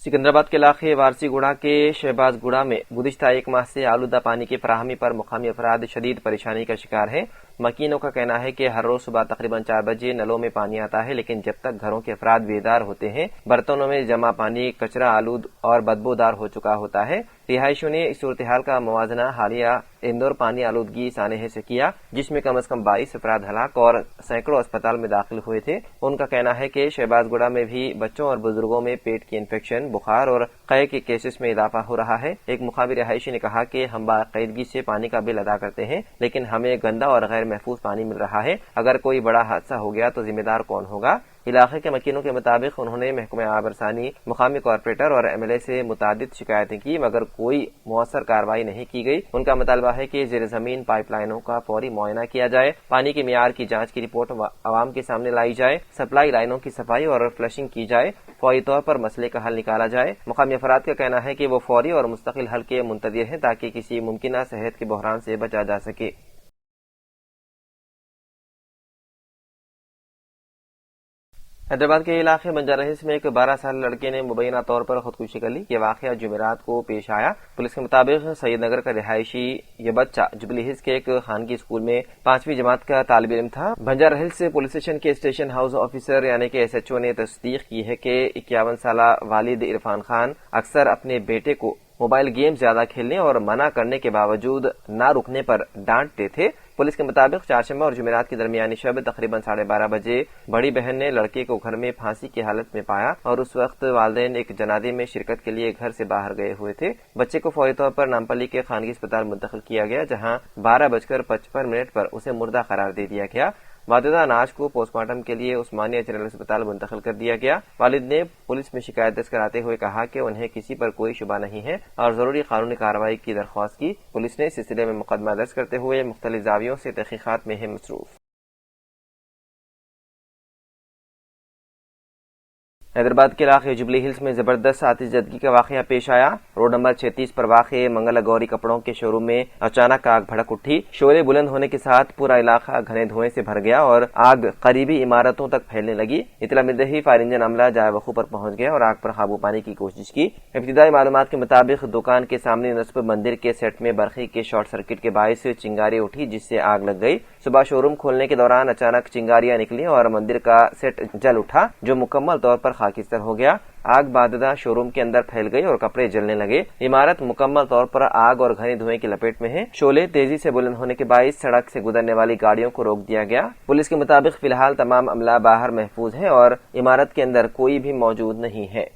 सिकंदराबाद के इलाके वारसी गुड़ा के शहबाज गुड़ा में गुज़िश्ता एक माह से आलूदा पानी की फराहमी पर मुकामी अफराद शदीद परेशानी का शिकार हैं। मकीनों का कहना है कि हर रोज सुबह तकरीबन 4 बजे नलों में पानी आता है, लेकिन जब तक घरों के अफराद बेदार होते हैं बर्तनों में जमा पानी कचरा आलूद और बदबूदार हो चुका होता है। रिहायशियों ने इस सूरत हाल का मुवाजना हालिया इंदौर पानी आलूदगी सानहे से किया, जिसमें कम से कम 22 अफराद हलाक और सैकड़ों अस्पताल में दाखिल हुए थे। उनका कहना है कि शहबाजगुड़ा में भी बच्चों और बुजुर्गों में पेट की इन्फेक्शन, बुखार और क़य के केसेस में इजाफा हो रहा है। एक मुकामी रिहायशी ने कहा कि हम बाकायदगी से पानी का बिल अदा करते हैं, लेकिन हमें गंदा और गैर महफूज पानी मिल रहा है। अगर कोई बड़ा हादसा हो गया तो जिम्मेदार कौन होगा? इलाके के मकीनों के मुताबिक उन्होंने महकमा आबरसानी, मुकामी कॉर्पोरेटर और MLA से मुतादिद शिकायतें की, मगर कोई मौसर कार्रवाई नहीं की गई। उनका मुतालबा है कि ज़ेर ज़मीन पाइपलाइनों का फौरी मुआयना किया जाए, पानी के मियार की जांच की रिपोर्ट आवाम के सामने लाई जाए, सप्लाई लाइनों की सफाई और फ्लशिंग की जाए, फौरी तौर पर मसले का हल निकाला जाए। मुकामी अफराद का कहना है कि वो फौरी और मुस्तकिल हल के मुंतज़िर हैं ताकि किसी मुमकिन सेहत के बहरान से बचा जा सके। हैदराबाद के इलाके बंजारा हिल्स में एक 12 साल लड़के ने मुबैना तौर पर खुदकुशी कर ली। ये वाकया जुमेरात को पेश आया। पुलिस के मुताबिक सैयद नगर का रिहायशी ये बच्चा जुबली हिल्स के एक खानगी स्कूल में 5वीं जमात का तालिब इल्म था। बंजारा हिल्स से पुलिस स्टेशन के स्टेशन हाउस ऑफिसर यानी कि SHO ने तस्दीक की है कि 51 साल वालिद इरफान खान अक्सर अपने बेटे को मोबाइल गेम ज्यादा खेलने और मना करने के बावजूद न रुकने पर डांटते थे। पुलिस के मुताबिक चारशंबा और जुमेरात की दरमियानी शब तकरीबन 12:30 बजे बड़ी बहन ने लड़के को घर में फांसी की हालत में पाया और उस वक्त वालिदैन एक जनाजे में शिरकत के लिए घर से बाहर गए हुए थे। बच्चे को फौरी तौर पर नामपल्ली के खानगी अस्पताल मुंतकिल किया गया, जहां 12:55 पर उसे मुर्दा करार दे दिया गया। वालिदा अनाज को पोस्टमार्टम के लिए उस्मानिया जनरल अस्पताल मुंतकिल कर दिया गया। वालिद ने पुलिस में शिकायत दर्ज कराते हुए कहा कि उन्हें किसी पर कोई शुबा नहीं है और जरूरी कानूनी कार्रवाई की दरख्वास्त की। पुलिस ने इस सिलसिले में मुकदमा दर्ज करते हुए मुख्तलिफ जावियों से तहकीकात में है मसरूफ। हैदराबाद के इलाके जुबली हिल्स में जबरदस्त आतिशजदगी का वाकया पेश आया। रोड नंबर 36 पर वाक़े मंगला गौरी कपड़ों के शोरूम में अचानक आग भड़क उठी। शोले बुलंद होने के साथ पूरा इलाका घने धुएं से भर गया और आग करीबी इमारतों तक फैलने लगी। इतला मिलते ही फायर इंजन अमला जाए वकूफ पर पहुंच गया और आग पर काबू पाने की कोशिश की। इब्तिदाई मालूमात के मुताबिक दुकान के सामने नस्ब मंदिर के सेट में बरखी के शॉर्ट सर्किट के बायस चिंगारी उठी, जिससे आग लग गई। सुबह शोरूम खोलने के दौरान अचानक चिंगारियां निकली और मंदिर का सेट जल उठा, जो मुकम्मल तौर पर खाकिस्तर हो गया। आग बाददा शोरूम के अंदर फैल गई और कपड़े जलने लगे। इमारत मुकम्मल तौर पर आग और घने धुएं की लपेट में है। शोले तेजी से बुलंद होने के बायस सड़क से गुजरने वाली गाड़ियों को रोक दिया गया। पुलिस के मुताबिक फिलहाल तमाम अमला बाहर महफूज है और इमारत के अंदर कोई भी मौजूद नहीं है।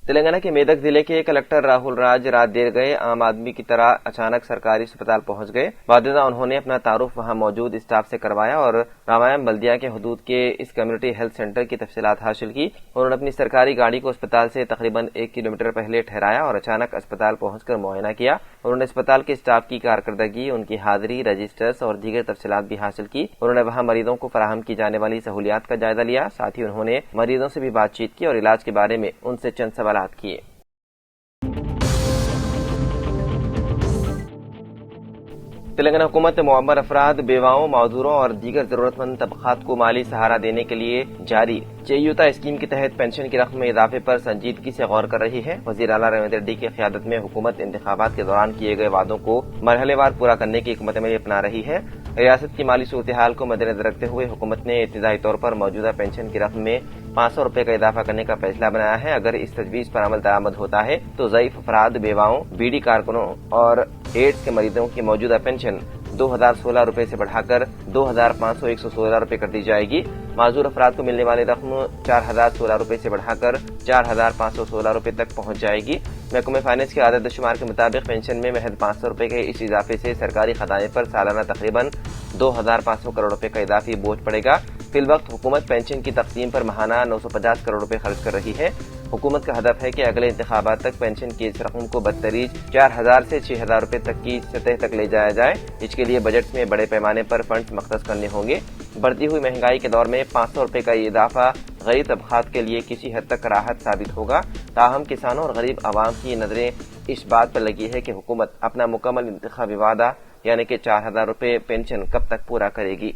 तेलंगाना के मेदक जिले के कलेक्टर राहुल राज रात देर गए आम आदमी की तरह अचानक सरकारी अस्पताल पहुंच गए। वादिदा उन्होंने अपना तारुफ वहां मौजूद स्टाफ से करवाया और रामायण बल्दिया के हदूद के इस कम्युनिटी हेल्थ सेंटर की तफसीलात हासिल की। उन्होंने अपनी सरकारी गाड़ी को अस्पताल से तकरीबन 1 किलोमीटर पहले ठहराया और अचानक अस्पताल पहुंचकर मुआयना किया। उन्होंने अस्पताल के स्टाफ की कारकर्दगी, उनकी हाजिरी, रजिस्टर्स और दीगर तफसीलात भी हासिल की। उन्होंने वहां मरीजों को फराहम की जाने वाली सहूलियात का जायजा लिया। साथ ही उन्होंने मरीजों से भी बातचीत की और इलाज के बारे में उनसे चंद सवाल किए। तेलंगाना हुकूमत मुअम्मर अफराद, बेवाओं, माजूरों और दीगर जरूरतमंद तबकात को माली सहारा देने के लिए जारी चेयूता स्कीम के तहत पेंशन की रकम में इजाफे पर संजीदगी से गौर कर रही है। वजीर आला रेवंत रेड्डी की क़यादत में हुकूमत इंतखाबात के दौरान किए गए वादों को मरहलेवार पूरा करने की हिकमत अमली अपना रही है। रियासत की माली सूरत हाल को मद्देनजर रखते हुए हुकूमत ने इब्तिदाई तौर पर मौजूदा पेंशन की रकम में 500 रुपए का इजाफा करने का फैसला बनाया है। अगर इस तजवीज पर अमल दरामद होता है तो ज़ईफ अफराद, बेवाओं, बीडी कारकुनों और एड्स के मरीजों की मौजूदा पेंशन 2016 रुपए से बढ़ाकर 2516 रुपए कर दी जाएगी। माजूर अफराद को मिलने वाली रकम 4016 रुपए से बढ़ाकर 4516 रुपए तक पहुंच जाएगी। महकमे फाइनेंस के आदत शुमार के मुताबिक पेंशन में महज 500 रुपए के इस इजाफे से सरकारी खजाने पर सालाना तकरीबन 2500 करोड़ रुपए का इजाफी बोझ पड़ेगा। फिल वक्त हुकूमत पेंशन की तकसीम पर महाना 950 करोड़ रुपए खर्च कर रही है। हुकूमत का हदफ है कि अगले इंतखाबात तक पेंशन की इस रकम को बदतरीज 4000 से 6000 रुपए तक की सतह तक ले जाया जाए। इसके लिए बजट में बड़े पैमाने पर फंड मख्तस करने होंगे। बढ़ती हुई महंगाई के दौर में 500 रुपए का ये इजाफा غریب طبقات کے لیے کسی حد تک راحت ثابت ہوگا، تاہم کسانوں اور غریب عوام کی نظریں اس بات پر لگی ہے کہ حکومت اپنا مکمل انتخابی وعدہ یعنی کہ 4,000 روپے پینشن کب تک پورا کرے گی۔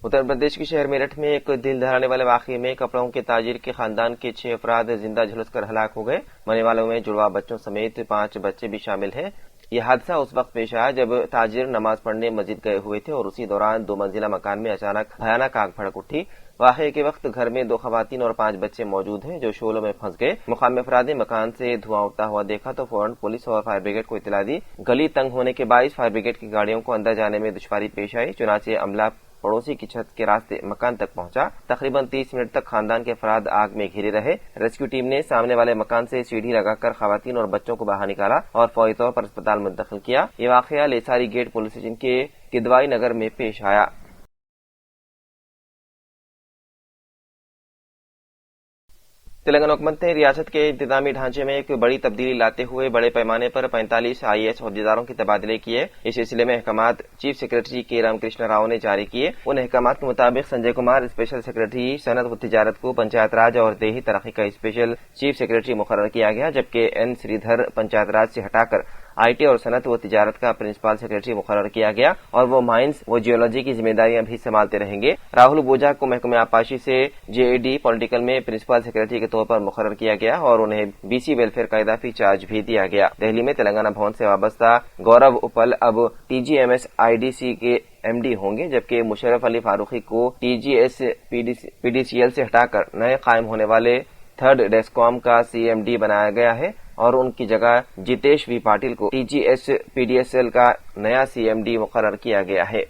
اتر پردیش کے شہر میرٹھ میں ایک دل دہلانے والے واقعے میں کپڑوں کے تاجر کے خاندان کے 6 افراد زندہ جھلس کر ہلاک ہو گئے۔ مرنے والوں میں جڑواں بچوں سمیت 5 بچے بھی شامل ہیں۔ یہ حادثہ اس وقت پیش آیا جب تاجر نماز پڑھنے مسجد گئے ہوئے تھے اور اسی دوران 2 منزلہ مکان میں اچانک بھیانک آگ بھڑک اٹھی۔ واقعے کے وقت گھر میں 2 خواتین اور 5 بچے موجود ہیں جو شعلوں میں پھنس گئے۔ مقامی افراد نے مکان سے دھواں اٹھتا ہوا دیکھا تو فوراً پولیس اور فائر بریگیڈ کو اطلاع دی۔ گلی تنگ ہونے کے باعث فائر بریگیڈ کی گاڑیوں کو اندر جانے میں دشواری پیش آئی، چنانچہ عملہ پڑوسی کی چھت کے راستے مکان تک پہنچا۔ تقریباً 30 منٹ تک خاندان کے افراد آگ میں گھرے رہے۔ ریسکیو ٹیم نے سامنے والے مکان سے سیڑھی لگا کر خواتین اور بچوں کو باہر نکالا اور فوری طور پر اسپتال منتقل کیا۔ یہ واقعہ لیساری گیٹ پولیس اسٹیشن کے کدوائی نگر میں پیش آیا۔ تلنگانہ حکومت نے ریاست کے انتظامی ڈھانچے میں ایک بڑی تبدیلی لاتے ہوئے بڑے پیمانے پر 45 IAS عہدیداروں کے تبادلے کیے۔ اس سلسلے میں احکامات چیف سیکریٹری کے رام کرشنا راؤ نے جاری کیے۔ ان احکامات کے مطابق سنجے کمار اسپیشل سیکریٹری صنعت و تجارت کو پنچایت راج اور دیہی ترقی کا اسپیشل چیف سیکریٹری مقرر کیا گیا، جبکہ این سری دھر پنچایت راج سے ہٹا کر IT اور صنعت و تجارت کا پرنسپل سیکریٹری مقرر کیا گیا اور وہ مائنز و جیولوجی کی ذمہ داریاں بھی سنبھالتے رہیں گے۔ راہل بوجا کو محکمہ آبپاشی سے JAD پولیٹیکل میں پرنسپل سیکریٹری کے طور پر مقرر کیا گیا اور انہیں BC ویلفیئر کا اضافی چارج بھی دیا گیا۔ دہلی میں تلنگانہ بھون سے وابستہ گورو اپل اب TGMS IDC کے MD ہوں گے، جبکہ مشرف علی فاروقی کو TGS PDCL سے ہٹا کر نئے قائم ہونے والے 3rd ڈیسکام کا CMD بنایا گیا ہے اور ان کی جگہ جتیش وی پاٹل کو TGS PDSL کا نیا CMD مقرر کیا گیا ہے۔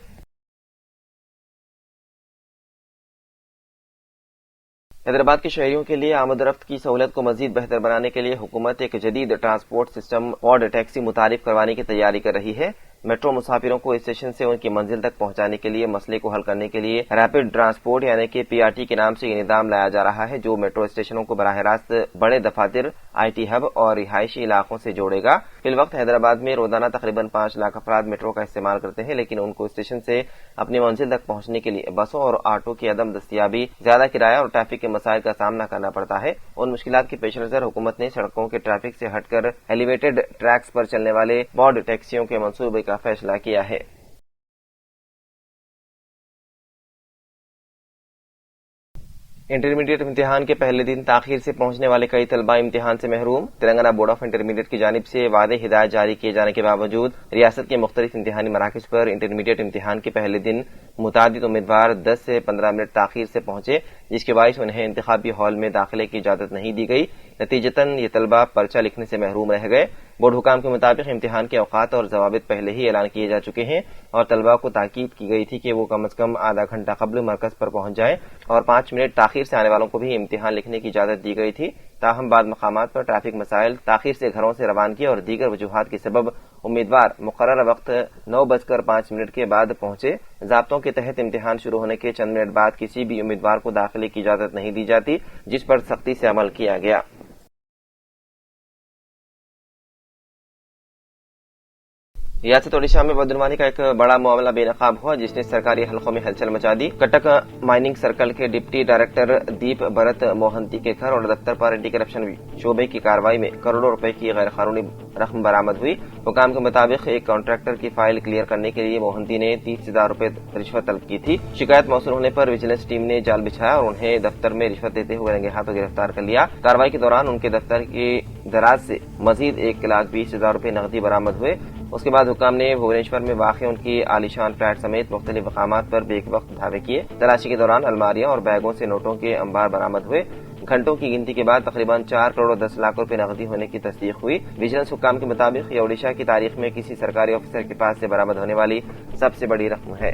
حیدرآباد کے شہریوں کے لیے آمد و رفت کی سہولت کو مزید بہتر بنانے کے لیے حکومت ایک جدید ٹرانسپورٹ سسٹم پوڈ ٹیکسی متعارف کروانے کی تیاری کر رہی ہے۔ میٹرو مسافروں کو اسٹیشن سے ان کی منزل تک پہنچانے کے لیے مسئلے کو حل کرنے کے لیے ریپڈ ٹرانسپورٹ یعنی کہ PRT کے نام سے یہ نظام لایا جا رہا ہے، جو میٹرو اسٹیشنوں کو براہ راست بڑے دفاتر، IT ہب اور رہائشی علاقوں سے جوڑے گا۔ فی الوقت حیدرآباد میں روزانہ تقریباً 5 لاکھ افراد میٹرو کا استعمال کرتے ہیں، لیکن ان کو اسٹیشن سے اپنی منزل تک پہنچنے کے لیے بسوں اور آٹو کی عدم دستیابی، زیادہ کرایہ اور ٹریفک کے مسائل کا سامنا کرنا پڑتا ہے۔ ان مشکلات کے پیش نظر حکومت نے سڑکوں کے ٹریفک سے ہٹ کر ایلیویٹڈ ٹریکس پر چلنے والے پوڈ ٹیکسیوں کے منصوبے کا فیصلہ کیا ہے۔ انٹرمیڈیٹ امتحان کے پہلے دن تاخیر سے پہنچنے والے کئی طلبہ امتحان سے محروم۔ تلنگانہ بورڈ آف انٹرمیڈیٹ کی جانب سے واضح ہدایت جاری کیے جانے کے باوجود ریاست کے مختلف امتحانی مراکز پر انٹرمیڈیٹ امتحان کے پہلے دن متعدد امیدوار 10 سے 15 منٹ تاخیر سے پہنچے، جس کے باعث انہیں انتخابی ہال میں داخلے کی اجازت نہیں دی گئی۔ نتیجتاً یہ طلبہ پرچہ لکھنے سے محروم رہ گئے۔ بورڈ حکام کے مطابق امتحان کے اوقات اور ضوابط پہلے ہی اعلان کیے جا چکے ہیں اور طلبہ کو تاکید کی گئی تھی کہ وہ کم از کم آدھا گھنٹہ قبل مرکز پر پہنچ جائیں اور 5 منٹ تاخیر سے آنے والوں کو بھی امتحان لکھنے کی اجازت دی گئی تھی۔ تاہم بعض مقامات پر ٹریفک مسائل، تاخیر سے گھروں سے روانگی اور دیگر وجوہات کے سبب امیدوار مقررہ وقت 9:05 کے بعد پہنچے۔ ضابطوں کے تحت امتحان شروع ہونے کے چند منٹ بعد کسی بھی امیدوار کو داخلے کی اجازت نہیں دی جاتی، جس پر سختی سے عمل کیا گیا۔ ریاست اوڈیشہ میں بدعنوانی کا ایک بڑا معاملہ بے نقاب ہوا، جس نے سرکاری حلقوں میں ہلچل مچا دی۔ کٹک مائننگ سرکل کے ڈپٹی ڈائریکٹر دیپ بھرت موہنتی کے گھر اور دفتر پر اینٹی کرپشن شعبے کی کارروائی میں کروڑوں روپے کی غیر قانونی رقم برآمد ہوئی۔ حکام کے مطابق ایک کانٹریکٹر کی فائل کلیئر کرنے کے لیے موہنتی نے 30,000 روپے رشوت طلب کی تھی۔ شکایت موصول ہونے پر وجیلنس ٹیم نے جال بچھایا اور انہیں دفتر میں رشوت دیتے ہوئے رنگے ہاتھوں گرفتار کر لیا۔ کارروائی کے دوران ان کے دفتر کی دراز سے مزید 1,20,000 روپے نقدی برآمد ہوئے۔ اس کے بعد حکام نے بھونیشور میں واقع ان کی عالیشان فلیٹ سمیت مختلف مقامات پر بیک وقت دھاوے کیے۔ تلاشی کے دوران الماریاں اور بیگوں سے نوٹوں کے انبار برآمد ہوئے۔ گھنٹوں کی گنتی کے بعد تقریباً 4 کروڑ 10 لاکھ روپے نقدی ہونے کی تصدیق ہوئی۔ وجیلنس حکام کے مطابق یہ اوڈیشہ کی تاریخ میں کسی سرکاری آفیسر کے پاس سے برآمد ہونے والی سب سے بڑی رقم ہے۔